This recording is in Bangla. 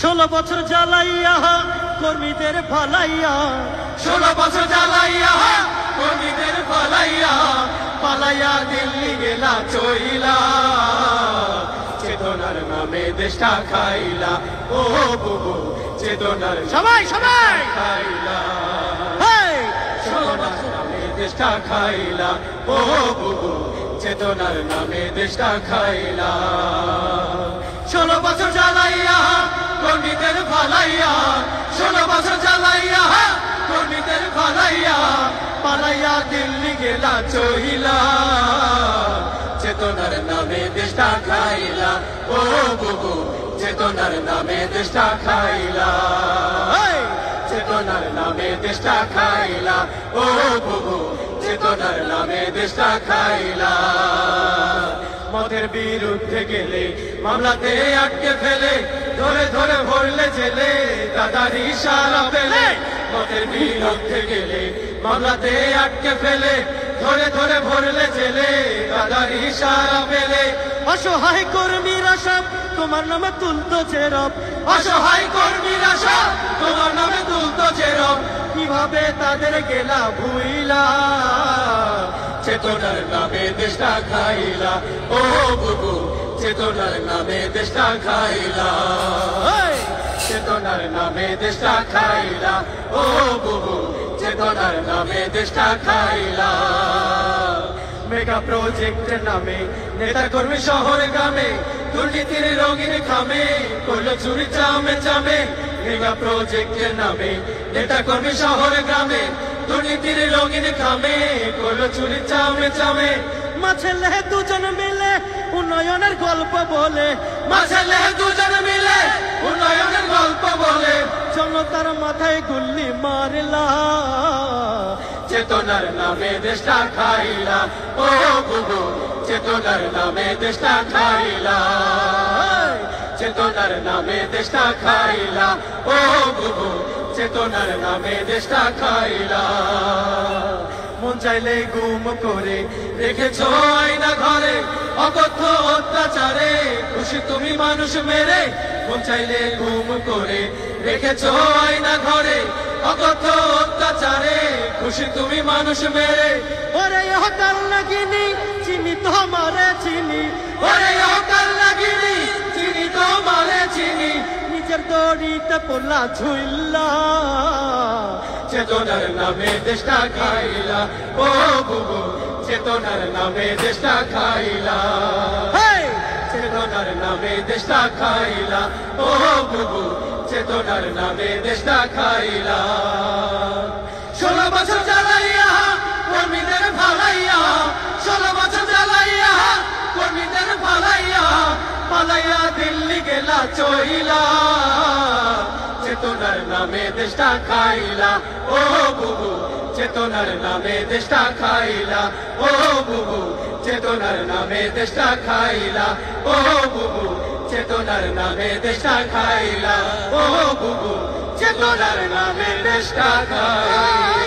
16 বছর জ্বালাইয়া কর্মীদের ফালাইয়া, 16 বছর জ্বালাইয়া কর্মীদের ফালাইয়া, পালাইয়া দিল্লি গেলা চইলা, চেতনার নামে দেশটা খাইলা। ও বুবু চেতনার সবাই সবাই খাইলা, হেই! চেতনার নামে দেশটা খাইলা। ও বুবু চেতনার নামে দেশটা খাইলা। 16 বছর জ্বালাইয়া কর্মীদের ফালাইয়া, 16 বছর জ্বালাইয়া কর্মীদের ফালাইয়া, পালাইয়া দিল্লি গেলা চইলা, চেতনার নামে দেশটা খাইলা। ও বুবু চেতনার নামে দেশটা খাইলা, হেই! চেতনার নামে দেশটা খাইলা। ও বুবু চেতনার নামে দেশটা খাইলা। মতের বিরুদ্ধে গেলে মামলাতে আটকে ফেলে, ধরে ধরে ভরলে জেলে, দাদার ইশারা পেলে। মতের বিরুদ্ধে গেলে মামলাতে আটকে ফেলে, ধরে ধরে ভরলে জেলে, দাদার ইশারা পেলে। অসহায় কর্মীরা সব তোমার নামে তুলতো চেরব, অসহায় কর্মীরা সব তোমার নামে তুলতো চেরব, কিভাবে তাদের গেলা ভুইলা, চেতনার নামে দেশটা খাইলা। ও বুবু চেতনার নামে দেশটা খাইলা, হেই! চেতনার নামে দেশটা খাইলা। ও বুবু চেতনার নামে দেশটা খাইলা। মেগা প্রজেক্টের নামে নেতা কর্মী শহর গ্রামে, দুর্নীতির রঙিন খামে করলো চুরি চামে চামে। মেগা প্রজেক্টের নামে নেতা কর্মী শহর গ্রামে, দুর্নীতির রঙিন খামে করলো চুরি চামে চামে। মাছেলে দুজন মিলে উন্নয়নের গল্প বলে, মাঝেলে দুজন মিলে উন্নয়নের গল্প বলে, জনতার মাথায় গুল্লি মারলা, চেতনার নামে দেশটা খাইলা। ও বুবু চেতনার নামে দেশটা খাইলা, হেই! চেতনার নামে দেশটা খাইলা। ও বুবু চেতনার নামে দেশটা খাইলা। মন চাইলে গুম করে রেখেছো আয়না ঘরে, অকথ্য অত্যাচারে খুশি তুমি মানুষ মেরে। মন চাইলে গুম করে রেখেছো আয়না ঘরে, অকথ্য অত্যাচারে খুশি তুমি মানুষ মেরে। ওরে হকাল লাগিনি চিনি তোমারে চিনি, ওরে অকাল লাগিনি চিনি তোমারে চিনি, নিজের দড়িতে পোলা ঝুইল্লা, চেতনার নামে দেশটা খাইলা। ও বুবু চেতনার নামে দেশটা খাইলা, হেই! চেতনার নামে দেশটা খাইলা। ও বুবু চেতনার নামে দেশটা খাইলা। 16 বছর জ্বালাইয়া কর্মীদের ফালাইয়া, 16 বছর জ্বালাইয়া কর্মীদের ফালাইয়া, পালাইয়া দিল্লি গেলা চইলা, চেতনার নামে দেশটা খাইলা। ও বুবু চেতনার নামে দেশটা খাইলা। ও বুবু চেতনার নামে দেশটা খাইলা। ও বুবু চেতনার নামে দেশটা খাইলা। ও বুবু চেতনার নামে দেশটা খাইলা।